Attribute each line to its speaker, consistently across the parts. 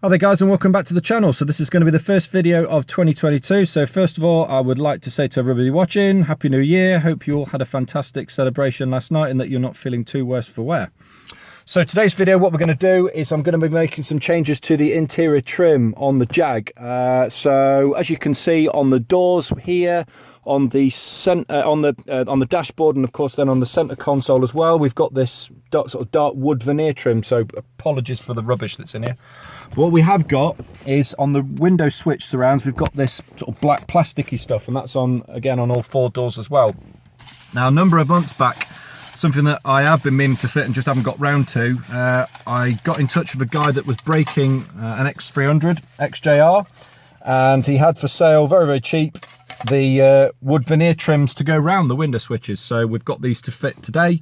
Speaker 1: Hi there guys, and welcome back to the channel. So this is going to be the first video of 2022. So first of all, I would like to say to everybody watching, Happy New Year. Hope you all had a fantastic celebration last night and that you're not feeling too worse for wear. So today's video, what we're going to do is I'm going to be making some changes to the interior trim on the Jag. So as you can see on the doors here, on the on the dashboard, and of course then on the center console as well, we've got this sort of dark wood veneer trim. So apologies for the rubbish that's in here. What we have got is on the window switch surrounds, we've got this sort of black plasticky stuff, and that's on again on all four doors as well. Now a number of months back, something that I have been meaning to fit and just haven't got round to, I got in touch with a guy that was breaking an X300 XJR, and he had for sale very, very cheap the wood veneer trims to go round the window switches. So we've got these to fit today,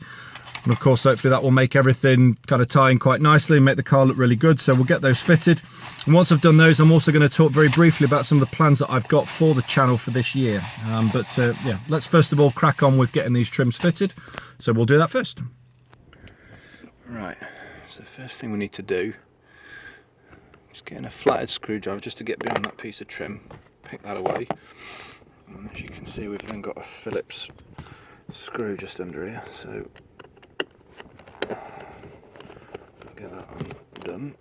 Speaker 1: and of course hopefully that will make everything kind of tie in quite nicely and make the car look really good. So we'll get those fitted, and once I've done those, I'm also going to talk very briefly about some of the plans that I've got for the channel for this year. Yeah, let's first of all crack on with getting these trims fitted. So we'll do that first. Right, so the first thing we need to do is getting a flathead screwdriver just to get behind that piece of trim, pick that away, and as you can see we've then got a Phillips screw just under here, so get that undone.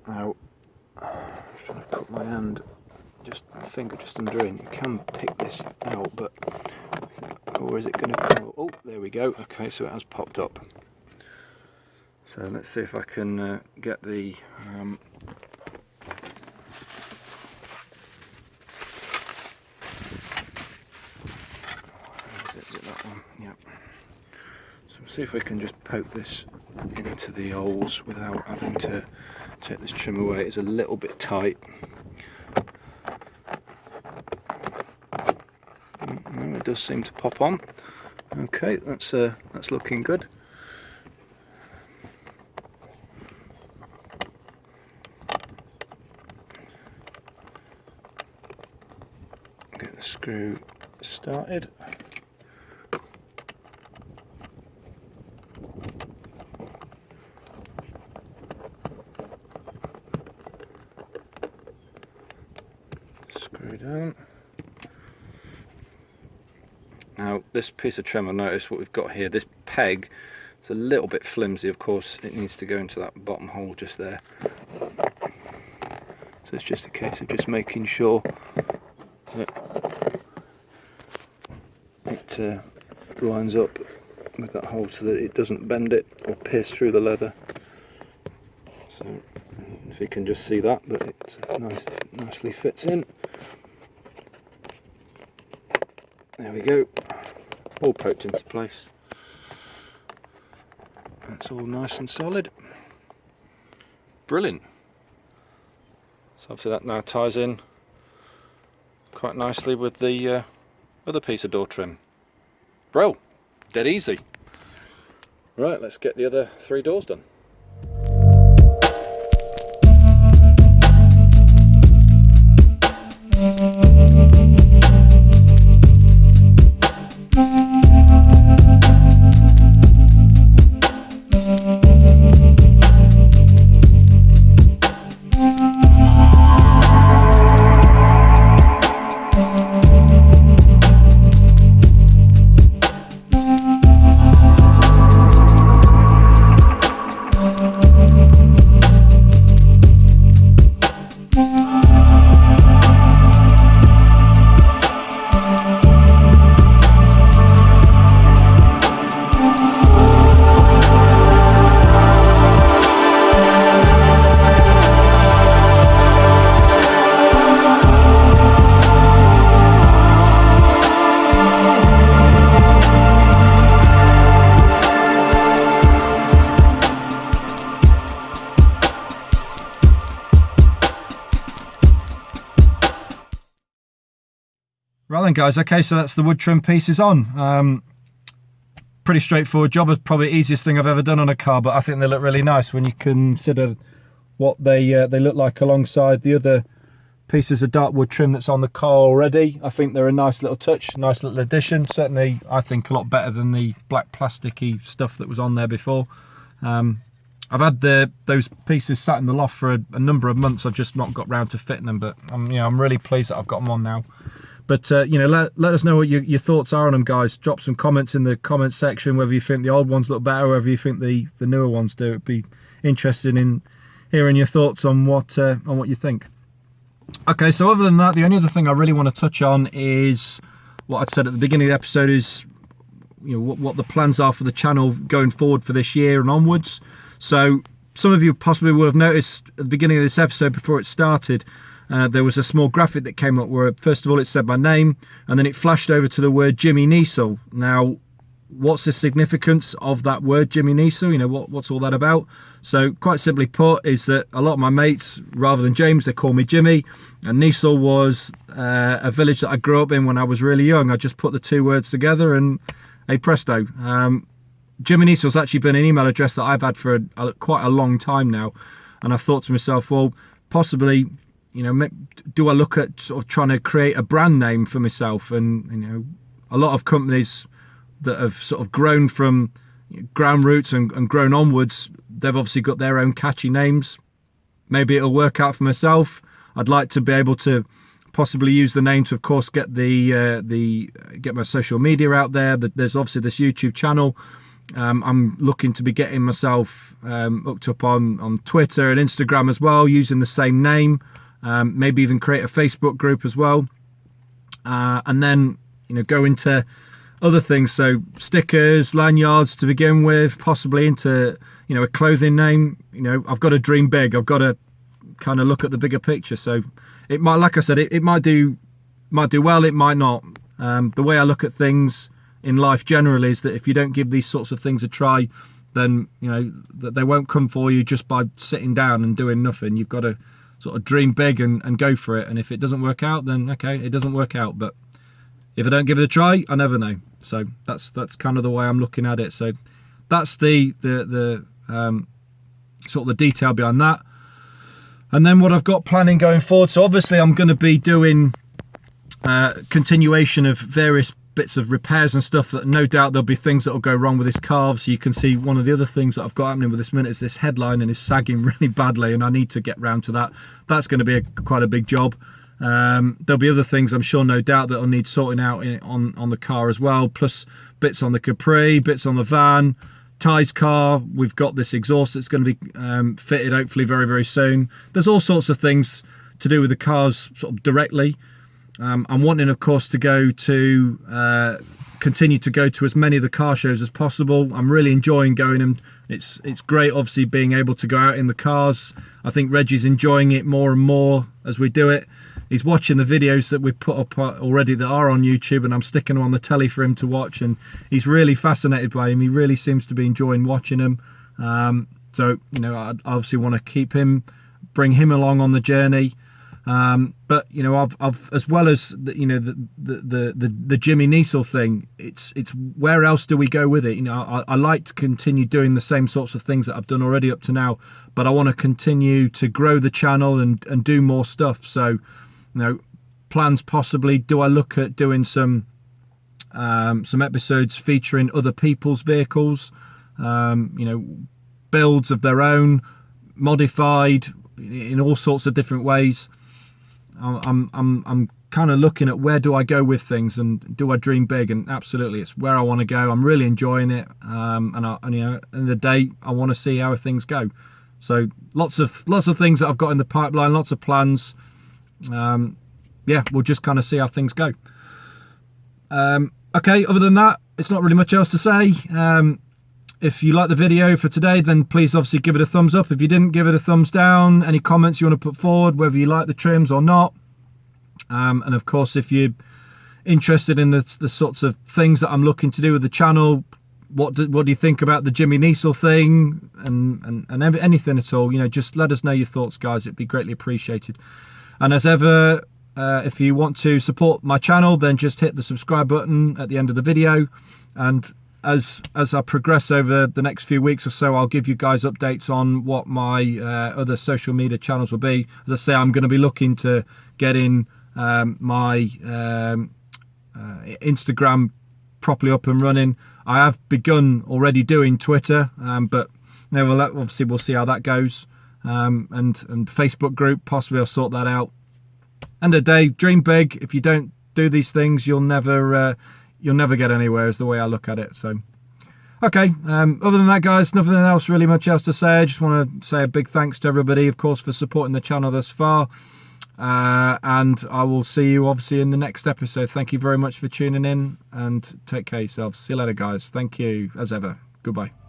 Speaker 1: Now, I'm trying to put my hand, my finger just under it. You can pick this out, but or is it going to come? Oh, there we go. Okay, so it has popped up. So let's see if I can get the is it that one? Yep. So we'll see if we can just poke this into the holes without having to take this trim away. It's a little bit tight. No, it does seem to pop on. Okay, that's looking good. Get the screw started. Screw down. Now this piece of trim, I noticed what we've got here, this peg is a little bit flimsy. Of course it needs to go into that bottom hole just there, so it's just a case of just making sure that it lines up with that hole so that it doesn't bend it or pierce through the leather. So if you can just see that, but it nicely fits in. There we go, all poked into place. That's all nice and solid. Brilliant. So obviously that now ties in quite nicely with the other piece of door trim. Bro, dead easy. Right, let's get the other three doors done. Right then guys, okay, so that's the wood trim pieces on. Pretty straightforward job, probably the easiest thing I've ever done on a car, but I think they look really nice when you consider what they look like alongside the other pieces of dark wood trim that's on the car already. I think they're a nice little touch, nice little addition. Certainly, I think a lot better than the black plasticky stuff that was on there before. I've had those pieces sat in the loft for a number of months. I've just not got round to fitting them, but I'm really pleased that I've got them on now. But let us know what your thoughts are on them, guys. Drop some comments in the comment section, whether you think the old ones look better, or whether you think the newer ones do. It'd be interesting in hearing your thoughts on what you think. Okay, so other than that, the only other thing I really want to touch on is what I'd said at the beginning of the episode is, what the plans are for the channel going forward for this year and onwards. So some of you possibly will have noticed at the beginning of this episode, before it started, there was a small graphic that came up where, first of all, it said my name, and then it flashed over to the word Jimmy Niesel. Now, what's the significance of that word, Jimmy Niesel? What's all that about? So quite simply put is that a lot of my mates, rather than James, they call me Jimmy, and Niesel was a village that I grew up in when I was really young. I just put the two words together and hey presto. Jimmy Niesel's actually been an email address that I've had for quite a long time now, and I thought to myself, well, possibly, do I look at sort of trying to create a brand name for myself? And a lot of companies that have sort of grown from ground roots and grown onwards, they've obviously got their own catchy names. Maybe it'll work out for myself. I'd like to be able to possibly use the name to, of course, get get my social media out there. There's obviously this YouTube channel. I'm looking to be getting myself hooked up on Twitter and Instagram as well, using the same name. Maybe even create a Facebook group as well, and then go into other things, so stickers, lanyards to begin with, possibly into a clothing name. I've got to dream big. I've got to kind of look at the bigger picture. So it might, like I said, it might do well, it might not. The way I look at things in life generally is that if you don't give these sorts of things a try, then that they won't come for you just by sitting down and doing nothing. You've got to sort of dream big and go for it. And if it doesn't work out, then okay, it doesn't work out. But if I don't give it a try, I never know. So that's kind of the way I'm looking at it. So that's the sort of the detail behind that. And then what I've got planning going forward. So obviously I'm going to be doing continuation of various bits of repairs and stuff, that no doubt there'll be things that will go wrong with this car. So you can see one of the other things that I've got happening with this minute is this headline, and is sagging really badly, and I need to get round to that. That's going to be quite a big job. There'll be other things, I'm sure, no doubt, that will need sorting out on the car as well, plus bits on the Capri, bits on the van, Ty's car. We've got this exhaust that's going to be fitted hopefully very, very soon. There's all sorts of things to do with the cars sort of directly. I'm wanting, of course, to go to continue to go to as many of the car shows as possible. I'm really enjoying going, and it's great, obviously, being able to go out in the cars. I think Reggie's enjoying it more and more as we do it. He's watching the videos that we've put up already that are on YouTube, and I'm sticking them on the telly for him to watch, and he's really fascinated by him. He really seems to be enjoying watching them. So I obviously want to keep him, bring him along on the journey. But I've as well as the Jimmy Niesel thing, it's where else do we go with it? I like to continue doing the same sorts of things that I've done already up to now, but I want to continue to grow the channel and do more stuff. So plans possibly, do I look at doing some episodes featuring other people's vehicles, builds of their own, modified in all sorts of different ways. I'm kind of looking at where do I go with things, and do I dream big? And absolutely, it's where I want to go. I'm really enjoying it, and at the end of the day, I want to see how things go. So lots of things that I've got in the pipeline, lots of plans. Yeah, we'll just kind of see how things go. Okay, other than that, it's not really much else to say. If you like the video for today, then please obviously give it a thumbs up. If you didn't, give it a thumbs down. Any comments you want to put forward, whether you like the trims or not. And of course, if you're interested in the sorts of things that I'm looking to do with the channel, what do you think about the Jimmy Niesel thing, and anything at all, just let us know your thoughts, guys. It'd be greatly appreciated. And as ever, if you want to support my channel, then just hit the subscribe button at the end of the video, and as I progress over the next few weeks or so, I'll give you guys updates on what my other social media channels will be. As I say, I'm going to be looking to get in my Instagram properly up and running. I have begun already doing Twitter, but obviously we'll see how that goes. And Facebook group, possibly I'll sort that out. End of the day, dream big. If you don't do these things, you'll never get anywhere, is the way I look at it. So okay, other than that, guys, nothing else really much else to say. I just want to say a big thanks to everybody, of course, for supporting the channel thus far, and I will see you obviously in the next episode. Thank you very much for tuning in, and take care of yourselves. See you later, guys. Thank you as ever. Goodbye.